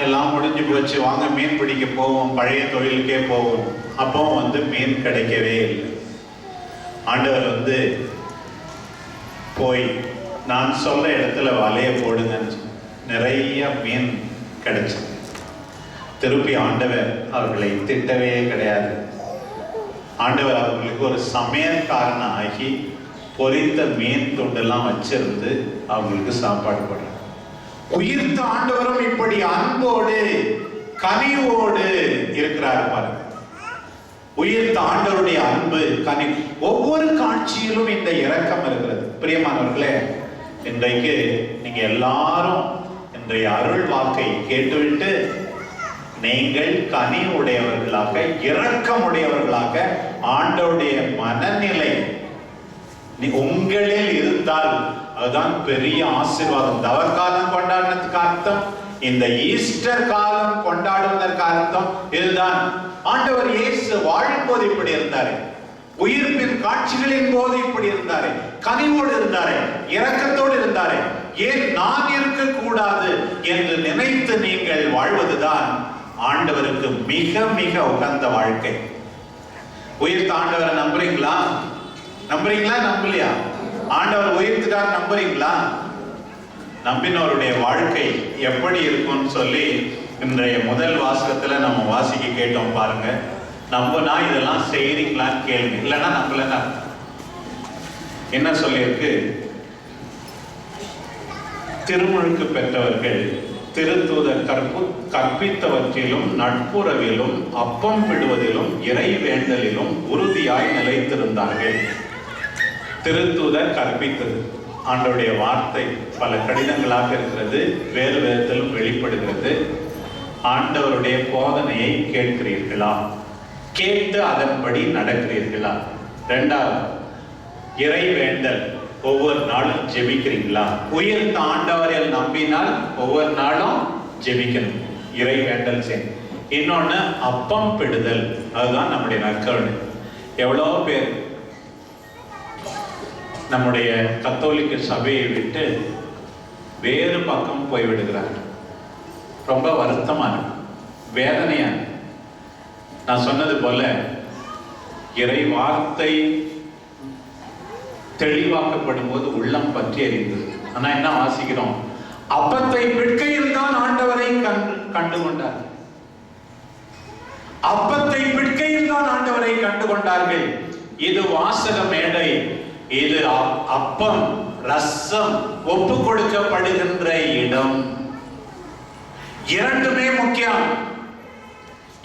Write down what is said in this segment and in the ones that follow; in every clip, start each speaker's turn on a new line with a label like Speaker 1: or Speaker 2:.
Speaker 1: எல்லாம் முடிஞ்சு போச்சு, வாங்க மீன் பிடிக்க போவோம், பழைய தொழிலுக்கே போவோம். அப்போ மீன் கிடைக்கவே இல்லை. ஆண்டவர் போய் நான் சொல்ல இடத்துல வலைய போடுங்கன்னு நிறைய மீன் கிடைச்சது. திருப்பி ஆண்டவர் அவர்களை திட்டவே கிடையாது. ஆண்டவர் அவர்களுக்கு ஒரு சமையல்காரன் ஆகி பொரித்த மீன் துண்டெல்லாம் வச்சிருந்து அவங்களுக்கு சாப்பாடு போடுறார். உயிர்த்த ஆண்டவரும் இப்படி அன்போடு கனிவோடு இருக்கிறார் பாருங்க. உயிர்த்த ஆண்டவருடைய அன்பு கனி, ஒவ்வொரு காட்சியிலும் இந்த இரக்கம் இருக்கிறது. பிரியமானவர்களே, இன்றைக்கு நீங்க எல்லாரும் இன்றைய அருள் வாக்கை கேட்டுவிட்டு நீங்கள் கனி உடையவர்களாக, இரக்கம் உடையவர்களாக, ஆண்டவருடைய மனநிலை உங்களில் இருந்தால் அதுதான் பெரிய ஆசீர்வாதம். தவக்காலம் கொண்டாடுறதுக்கு அர்த்தம், இந்த ஈஸ்டர் காலம் கொண்டாடுவதற்கு அர்த்தம் இதுதான். ஆண்டவர் இயேசு வாழும்போது இப்படி இருந்தாரு, உயிர்ப்பின் காட்சிகளின் போது இப்படி இருந்தாரு, கனிவோடு இருந்தாரு, இரக்கத்தோடு இருந்தாரு. ஏன் நான் இருக்க கூடாது என்று நினைத்து நீங்கள் வாழ்வதுதான் ஆண்டவருக்கு மிக மிக உகந்த வாழ்க்கை. உயிர்த்த ஆண்டவரை நம்புறீங்களா? நம்புறீங்களா? நம்பலையா? ஆண்டவர் உயிர்த்துட்டார் நம்புறீங்களா? நம்பினவருடைய வாழ்க்கை எப்படி இருக்கும்னு சொல்லி இன்றைய முதல் வாசகத்துல நம்ம வாசிக்க கேட்டோம் பாருங்க. நம்பனா இதெல்லாம் செய்றீங்களான்னு கேளுங்க, இல்லைன்னா நம்பலன்னா. என்ன சொல்லியிருக்கு? திருமுழுக்கு பெற்றவர்கள் திருத்தூதர் கற்பித்தவற்றிலும் நட்புறவிலும் அப்பம் விடுவதிலும் இறை வேண்டலிலும் உறுதியாய் நிலைத்திருந்தார்கள். திருத்தூதர் கற்பித்தது, ஆண்டவருடைய வார்த்தை பல கடிதங்களாக இருக்கிறது, வேறு விதத்திலும் வெளிப்படுகிறது. ஆண்டவருடைய போதனையை கேட்கிறீர்களா? கேட்டு அதன்படி நடக்கிறீர்களா? இரண்டாவது, இறை வேண்டல், ஒவ்வொரு நாளும் ஜெபிக்கிறீங்களா? உயிர்த்த ஆண்டவரை நம்பினால் ஒவ்வொரு நாளும் ஜெபிக்கணும், இறை வேண்டல் செய்யணும். இன்னொன்னு அப்பம் பிடுதல், அதுதான் நம்முடைய நற்கருணை. எவ்வளோ பேர் நம்முடைய கத்தோலிக்க சபையை விட்டு வேறு பக்கம் போய்விடுகிறார். ரொம்ப வருத்தமான, வேதனையான. நான் சொன்னது போல இறை வார்த்தை தெளிவாக்கப்படும் போது உள்ளம் பற்றி எறிந்தது. ஆனா என்ன வாசிக்கிறோம்? அப்பத்தை பிட்கையில் தான் ஆண்டவரை கண்டு கொண்டார். அப்பத்தை பிட்கையில் தான் ஆண்டவரை கண்டு கொண்டார்கள். இது வாசக மேடை, இது அப்பம் ரசம் ஒப்பு கொடுக்கப்படுகின்ற இடம். இரண்டுமே முக்கியம்.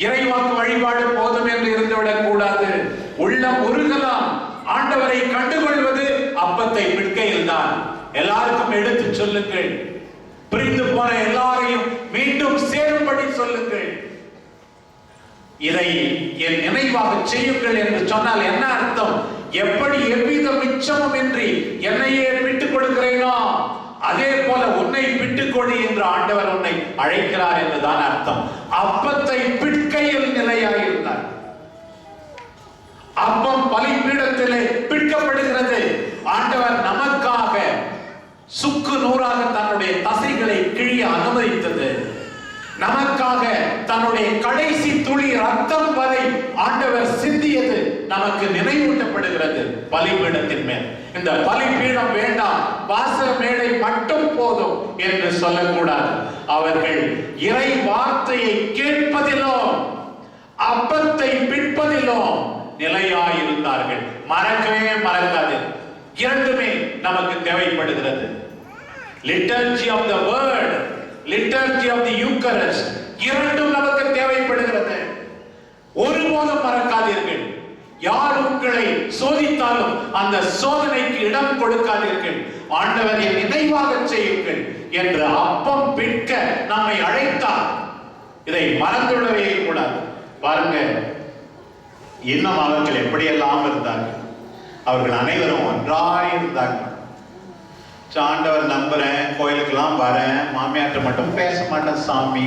Speaker 1: இறைவாக்கு வழிபாடு போதும் என்று இருந்துவிடக் கூடாது. உள்ளம் உருகலாம். ஆண்டவரை கண்டுகொள்வது அப்பத்தை பிட்கையில் தான். எல்லாருக்கும் எடுத்து சொல்லுங்கள். பிரிந்து போன எல்லாரையும் மீண்டும் சேரும்படி சொல்லுங்கள். இதை என் நினைவாக செய்யுங்கள் என்று சொன்னால் என்ன அர்த்தம்? எப்படி எவ்வித மிச்சமும் இன்றி என்னையே விட்டுக் கொடுக்கிறேனோ அதே போல உன்னை விட்டுக்கொடு என்று ஆண்டவர் உன்னை அழைக்கிறார் என்றுதான் அர்த்தம். அப்பத்தை பிட்கையில் நிலையாயிருந்தார். அப்பம் பலிபீடத்திலே பிற்கப்படுகிறது. ஆண்டவர் நமக்காக சுக்கு நூறாக தன்னுடைய தசைகளை கிழிய அனுமதித்தது. நமக்காக தன்னுடைய கடைசி துளி ரத்தம் வரை ஆண்டவர் சிந்தியது நமக்கு நினைவூட்டப்படுகிறது பலிபீடத்தின் மேல். இந்த பலிபீடம் வேண்டாம், வாசக மேடை மட்டும் போதும் என்று சொல்லக்கூடாது. அவர்கள் இறை வார்த்தையை கேட்பதிலும் அப்பத்தை பிற்பதிலும் நிலையாயிருந்தார்கள். மறக்கவே மறக்காது. இரண்டுமே நமக்கு தேவைப்படுகிறது. liturgy of the word, liturgy of the Eucharist, இரண்டும் நமக்கு தேவைப்படுகிறது. ஒருபோதும் மறக்காதீர்கள். யார் உங்களை சோதித்தாலும் அந்த சோதனைக்கு இடம் கொடுக்காதீர்கள். ஆண்டவரை நினைவாக செய்யுங்கள் என்று அப்பம் பிட்க நம்மை அழைத்தார். இதை மறந்துவிடவே கூடாது. பாருங்க, இன்னும் அவர்கள் எப்படியெல்லாம் இருந்தார்கள். அவர்கள் அனைவரும் ஒன்றாயிருந்தார்கள். ஆண்டவர் நம்புறேன், கோயிலுக்கெல்லாம் வரேன், மாமியார்ட்ட மட்டும் பேச மாட்டேன் சாமி.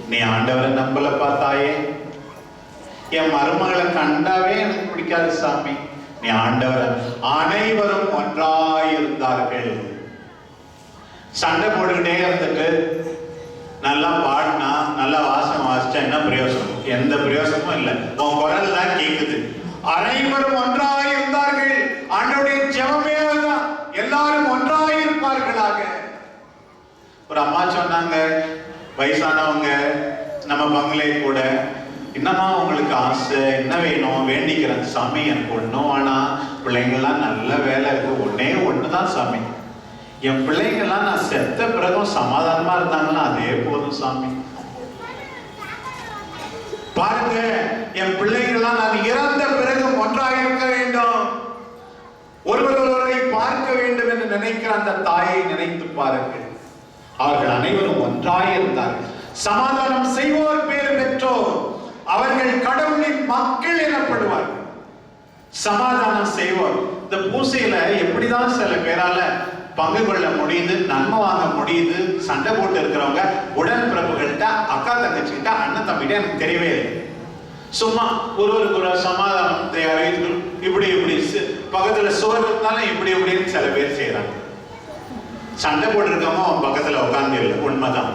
Speaker 1: நீ ஆண்டவரை நம்பல பார்த்தாயே, என் மருமகளை கண்டாவே எனக்கு பிடிக்காது சாமி. நீ ஆண்டவர். அனைவரும் ஒன்றாயிருந்தார்கள். சண்டை போட்டுக்கிட்டே இருந்துட்டு நல்லா பாடினா என்ன பிரயோசனம்? எந்த பிரயோசனமும் இல்லை. உன் குரல் தான் கேக்குது. அனைவரும் ஒன்றாய் இருந்தார்கள். ஆண்டவருடைய ஜெபமே தான், எல்லாரும் ஒன்றாய் இருப்பார்களாக. ஒரு அம்மா சொன்னாங்க, வயசானவங்க நம்ம பங்களே கூட, என்னம்மா உங்களுக்கு ஆசை, என்ன வேணும்? வேண்டிக்கிறேன் சாமி, எனக்கு ஒன்றும் வேணாம், பிள்ளைங்கள்லாம் நல்ல வேலை இருக்கு, ஒன்னே ஒண்ணுதான் சாமி, என் பிள்ளைங்கள்லாம் நான் செத்த பிறகும் சமாதானமா இருந்தாங்கன்னா அதே போதும் சாமி. பாருங்க, என் பிள்ளைங்கள்லாம் நான் இறந்த பிறகும் ஒன்றாக இருக்க வேண்டும், ஒருவரை பார்க்க வேண்டும் என்று நினைக்கிற அந்த தாயை நினைத்து பாருங்கள். அவர்கள் அனைவரும் ஒன்றாக இருந்தார்கள். சமாதானம் செய்வோர் பேர் பெற்றோர், அவர்கள் கடவுளின் மக்கள் எனப்படுவார்கள். சமாதானம் செய்வோர். இந்த பூசையில எப்படிதான் சில பேரால பங்கு கொள்ள முடியுது, நன்மை வாங்க முடியுது, சண்டை போட்டு இருக்கிறவங்க உடன்பிறப்புகள்கிட்ட, அக்கா தங்கச்சிக்கிட்ட, அண்ணன் தம்பிகிட்ட எனக்கு தெரியவே இல்லை. சும்மா ஒருவருக்கு ஒரு சமாதானத்தை அறிவித்து இப்படி இப்படி பக்கத்துல சுவர் இருந்தாலும் இப்படி இப்படின்னு சில பேர் செய்யறாங்க. சண்டை போட்டு இருக்கவங்க அவன் பக்கத்துல உட்கார்ந்து இல்லை, உண்மைதான்.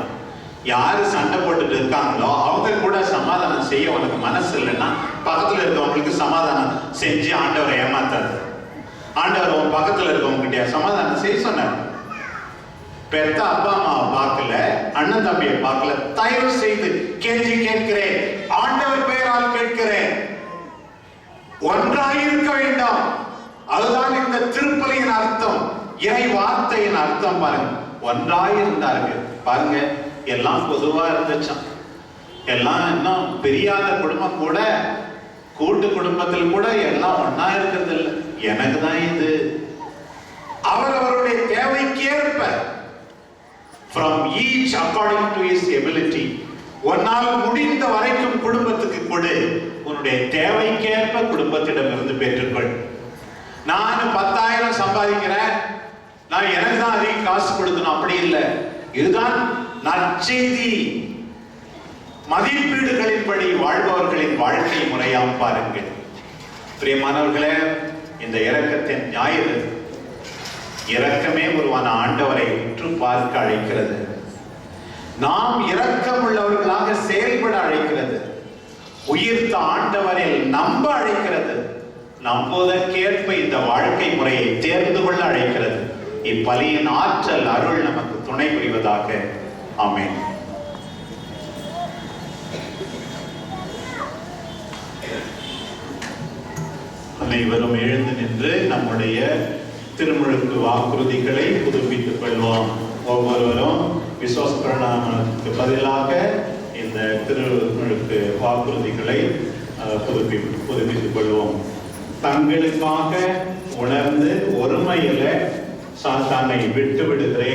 Speaker 1: யாரு சண்டை போட்டுட்டு இருக்காங்களோ அவங்க கூட சமாதானம் செய்ய உனக்கு மனசு இல்லைன்னா பக்கத்துல இருக்கவங்களுக்கு சமாதானம் செஞ்சு ஆண்டவரை ஏமாத்தாது. ஆண்டவர் உன் பக்கத்துல இருக்கவங்க கிட்ட சமாதானம் செய்ய சொன்னார். பெத்த அப்பா அம்மாவை பார்க்கல, அண்ணன் தம்பியை பார்க்கல, தயவு செய்து கேள்வி கேட்கிறேன், ஆண்டவர் பெயரால் கேட்கிறேன், ஒன்றாக இருக்க வேண்டாம். அதுதான் இந்த திருப்பலியின் அர்த்தம், இறை வார்த்தையின் அர்த்தம். பாருங்க, ஒன்றாக இருந்தார்கள். பாருங்க, எல்லாம் பொதுவா இருந்துச்சான். எல்லாம் இன்னும் பிரியாத குடும்பம் கூட, கூட்டு குடும்பத்தில் கூட எல்லாம் ஒன்னா இருக்கிறது இல்லை. எனக்கு தான் இது. அவரவருடைய தேவைக்கு ஏற்ப, from each according to his ability, உன்னால் முடிந்த வரைக்கும் குடும்பத்துக்கு கொடு, உன்னுடைய தேவைக்கேற்ப குடும்பத்திடம் இருந்து பெற்றுக்கொள். நான் 10,000 சம்பாதிக்கிறேன், நான் எனக்கு தான் அதிக காசு கொடுக்கணும், அப்படி இல்லை. இதுதான் நற்செய்தி. மதிப்பீடுகளின்படி வாழ்பவர்களின் வாழ்க்கை முறையாம் பாருங்கள். பிரியமானவர்களே, இந்த இரக்கத்தின் ஞாயிறு இரக்கமே உருவான ஆண்டவரை உற்று பார்க்க அழைக்கிறது. நாம் இரக்கம் உள்ளவர்களாக செயல்பட அழைக்கிறது. உயிர்த்த ஆண்டவரில் நம்ப அழைக்கிறது. நம்புவதற்கேற்ப இந்த வாழ்க்கை முறையை தேர்ந்து கொள்ள அழைக்கிறது. இப்பலியின் ஆற்றல் அருள் நமக்கு துணை புரிவதாக. ஆமென். அனைவரும் எழுந்து நின்று நம்முடைய திருமுழுக்கு வாக்குறுதிகளை புதுப்பித்துக் கொள்வோம். ஒவ்வொருவரும் விசுவாச பிரணாமத்துக்கு பதிலாக இந்த திருமுழுக்கு வாக்குறுதிகளை புதுப்பித்துக் கொள்வோம். தங்களுக்காக உணர்ந்து ஒருமையில சாத்தானை விட்டு விடுகிறேன்